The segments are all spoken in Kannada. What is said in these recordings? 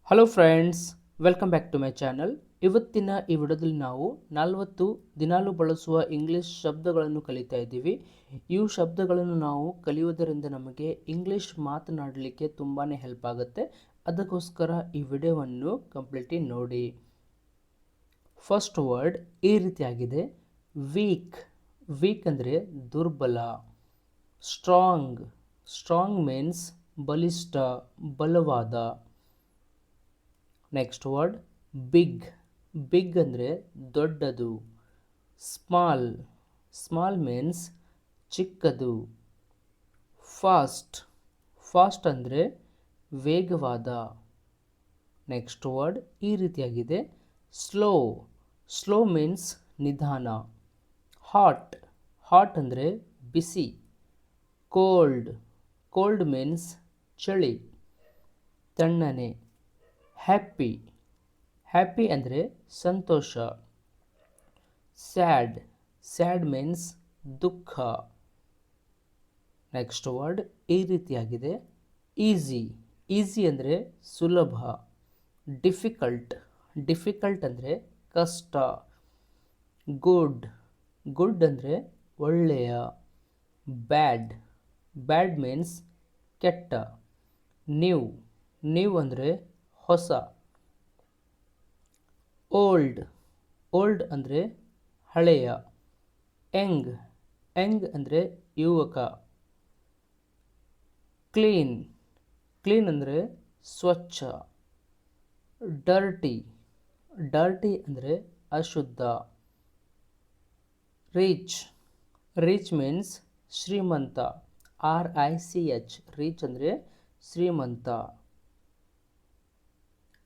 Hello friends, welcome back to my channel. ಇವತ್ತಿನ ಈ ವಿಡಿಯೋದಲ್ಲಿ ನಾವು 40 ದಿನಾಲು ಬಳಸುವ ಇಂಗ್ಲಿಷ್ ಶಬ್ದಗಳನ್ನು ಕಲಿತಾ ಇದ್ದೀವಿ. ಈ ಶಬ್ದಗಳನ್ನು ನಾವು ಕಲಿಯುವುದರಿಂದ ನಮಗೆ ಇಂಗ್ಲಿಷ್ ಮಾತನಾಡಲಿಕ್ಕೆ ತುಂಬಾ ಹೆಲ್ಪ್ ಆಗುತ್ತೆ. ಅದಕ್ಕೋಸ್ಕರ ಈ ವಿಡಿಯೋವನ್ನು ಕಂಪ್ಲೀಟ್ಲಿ ನೋಡಿ. ಫಸ್ಟ್ ವರ್ಡ್ ಈ ರೀತಿಯಾಗಿದೆ, ವೀಕ್. ವೀಕ್ ಅಂದರೆ ದುರ್ಬಲ. ಸ್ಟ್ರಾಂಗ್. ಸ್ಟ್ರಾಂಗ್ ಮೀನ್ಸ್ ಬಲಿಷ್ಠ, ಬಲವಾದ. Next word big. ಬಿಗ್ ಅಂದರೆ ದೊಡ್ಡದು. ಸ್ಮಾಲ್. ಸ್ಮಾಲ್ ಮೀನ್ಸ್ ಚಿಕ್ಕದು. ಫಾಸ್ಟ್. ಫಾಸ್ಟ್ ಅಂದರೆ ವೇಗವಾದ. ನೆಕ್ಸ್ಟ್ ವರ್ಡ್ ಈ ರೀತಿಯಾಗಿದೆ, ಸ್ಲೋ. ಸ್ಲೋ ಮೀನ್ಸ್ ನಿಧಾನ. ಹಾಟ್. ಹಾಟ್ ಅಂದರೆ ಬಿಸಿ. ಕೋಲ್ಡ್. ಕೋಲ್ಡ್ ಮೀನ್ಸ್ ಚಳಿ, ತಣ್ಣನೆ. ಹ್ಯಾಪಿ. ಹ್ಯಾಪಿ ಅಂದರೆ ಸಂತೋಷ. ಸ್ಯಾಡ್. ಸ್ಯಾಡ್ ಮೀನ್ಸ್ ದುಃಖ. ನೆಕ್ಸ್ಟ್ ವರ್ಡ್ ಈ ರೀತಿಯಾಗಿದೆ, ಈಸಿ. ಈಸಿ ಅಂದರೆ ಸುಲಭ. ಡಿಫಿಕಲ್ಟ್. ಡಿಫಿಕಲ್ಟ್ ಅಂದರೆ ಕಷ್ಟ. ಗುಡ್. ಗುಡ್ ಅಂದರೆ ಒಳ್ಳೆಯ. ಬ್ಯಾಡ್. ಬ್ಯಾಡ್ ಮೀನ್ಸ್ ಕೆಟ್ಟ. ನ್ಯೂ. ನ್ಯೂ ಅಂದರೆ ಹೊಸ. ಓಲ್ಡ್. ಓಲ್ಡ್ ಅಂದರೆ ಹಳೆಯ. ಯಂಗ್. ಯಂಗ್ ಅಂದರೆ ಯುವಕ. ಕ್ಲೀನ್. ಕ್ಲೀನ್ ಅಂದರೆ ಸ್ವಚ್ಛ. ಡರ್ಟಿ. ಡರ್ಟಿ ಅಂದರೆ ಅಶುದ್ಧ. ರಿಚ್. ರಿಚ್ ಮೀನ್ಸ್ ಶ್ರೀಮಂತ. RICH. ರಿಚ್ ಅಂದರೆ ಶ್ರೀಮಂತ.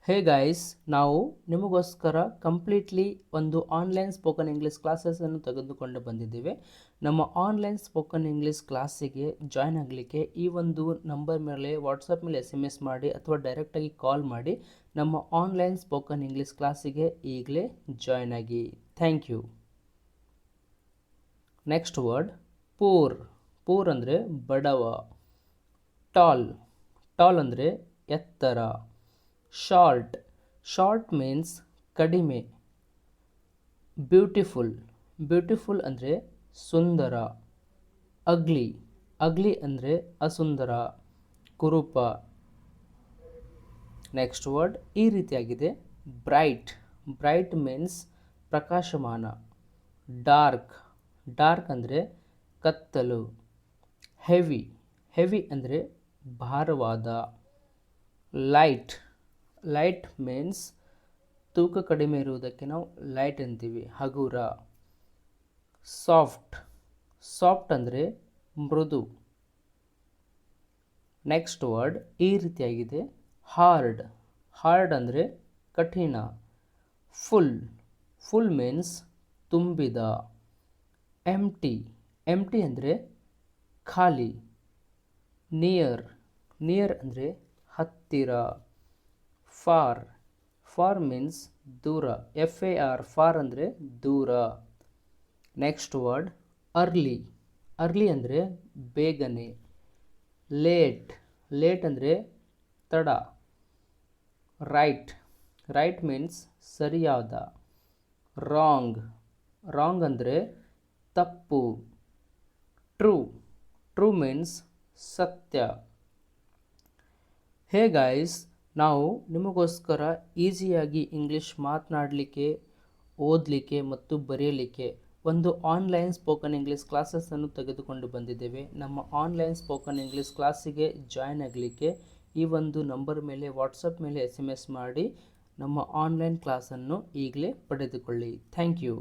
ಹೇ ಗೈಸ್, ನಾವು ನಿಮಗೋಸ್ಕರ ಕಂಪ್ಲೀಟ್ಲಿ ಒಂದು ಆನ್ಲೈನ್ ಸ್ಪೋಕನ್ ಇಂಗ್ಲೀಷ್ ಕ್ಲಾಸಸನ್ನು ತೆಗೆದುಕೊಂಡು ಬಂದಿದ್ದೇವೆ. ನಮ್ಮ ಆನ್ಲೈನ್ ಸ್ಪೋಕನ್ ಇಂಗ್ಲೀಷ್ ಕ್ಲಾಸಿಗೆ ಜಾಯ್ನ್ ಆಗಲಿಕ್ಕೆ ಈ ಒಂದು ನಂಬರ್ ಮೇಲೆ ವಾಟ್ಸಪ್ ಮೇಲೆ SMS ಮಾಡಿ ಅಥವಾ ಡೈರೆಕ್ಟಾಗಿ ಕಾಲ್ ಮಾಡಿ ನಮ್ಮ ಆನ್ಲೈನ್ ಸ್ಪೋಕನ್ ಇಂಗ್ಲೀಷ್ ಕ್ಲಾಸಿಗೆ ಈಗಲೇ ಜಾಯ್ನ್ ಆಗಿ. Thank you. Next word poor. Poor ಅಂದರೆ ಬಡವ. ಟಾಲ್. ಟಾಲ್ ಅಂದರೆ ಎತ್ತರ. ಶಾರ್ಟ್. ಶಾರ್ಟ್ ಮೀನ್ಸ್ ಕಡಿಮೆ. ಬ್ಯೂಟಿಫುಲ್. ಬ್ಯೂಟಿಫುಲ್ ಅಂದರೆ ಸುಂದರ. ಅಗ್ಲಿ. ಅಗ್ಲಿ ಅಂದರೆ ಅಸುಂದರ, ಕುರೂಪ. ನೆಕ್ಸ್ಟ್ ವರ್ಡ್ ಈ ರೀತಿಯಾಗಿದೆ, ಬ್ರೈಟ್. ಬ್ರೈಟ್ ಮೀನ್ಸ್ ಪ್ರಕಾಶಮಾನ. ಡಾರ್ಕ್. ಡಾರ್ಕ್ ಅಂದರೆ ಕತ್ತಲು. ಹೆವಿ. ಹೆವಿ ಅಂದರೆ ಭಾರವಾದ. ಲೈಟ್. ಲೈಟ್ ಮೀನ್ಸ್ ತೂಕ ಕಡಿಮೆ ಇರುವುದಕ್ಕೆ ನಾವು ಲೈಟ್ ಅಂತೀವಿ, ಹಗುರ. ಸಾಫ್ಟ್. ಸಾಫ್ಟ್ ಅಂದರೆ ಮೃದು. ನೆಕ್ಸ್ಟ್ ವರ್ಡ್ ಈ ರೀತಿಯಾಗಿದೆ, ಹಾರ್ಡ್. ಹಾರ್ಡ್ ಅಂದರೆ ಕಠಿಣ. ಫುಲ್. ಫುಲ್ ಮೀನ್ಸ್ ತುಂಬಿದ. ಎಂಟಿ. ಎಂಟಿ ಅಂದರೆ ಖಾಲಿ. ನಿಯರ್. ನಿಯರ್ ಅಂದರೆ ಹತ್ತಿರ. ಫಾರ್. ಫಾರ್ ಮೀನ್ಸ್ ದೂರ. FAR. ಫಾರ್ ಅಂದರೆ ದೂರ. Next word early. ಅರ್ಲಿ ಅಂದರೆ ಬೇಗನೆ. ಲೇಟ್. ಲೇಟ್ ಅಂದರೆ ತಡ. ರೈಟ್. ರೈಟ್ ಮೀನ್ಸ್ ಸರಿಯಾದ. ರಾಂಗ್. ರಾಂಗ್ ಅಂದರೆ ತಪ್ಪು. ಟ್ರೂ. ಟ್ರೂ ಮೀನ್ಸ್ ಸತ್ಯ. ಹೇ ಗೈಸ್, ನಾವು ನಿಮಗೋಸ್ಕರ ಈಸಿಯಾಗಿ ಇಂಗ್ಲೀಷ್ ಮಾತನಾಡಲಿಕ್ಕೆ, ಓದಲಿಕ್ಕೆ ಮತ್ತು ಬರೆಯಲಿಕ್ಕೆ ಒಂದು ಆನ್ಲೈನ್ ಸ್ಪೋಕನ್ ಇಂಗ್ಲೀಷ್ ಕ್ಲಾಸಸನ್ನು ತೆಗೆದುಕೊಂಡು ಬಂದಿದ್ದೇವೆ. ನಮ್ಮ ಆನ್ಲೈನ್ ಸ್ಪೋಕನ್ ಇಂಗ್ಲೀಷ್ ಕ್ಲಾಸಿಗೆ ಜಾಯ್ನ್ ಆಗಲಿಕ್ಕೆ ಈ ಒಂದು ನಂಬರ್ ಮೇಲೆ ವಾಟ್ಸಪ್ ಮೇಲೆ SMS ಮಾಡಿ ನಮ್ಮ ಆನ್ಲೈನ್ ಕ್ಲಾಸನ್ನು ಈಗಲೇ ಪಡೆದುಕೊಳ್ಳಿ. Thank you.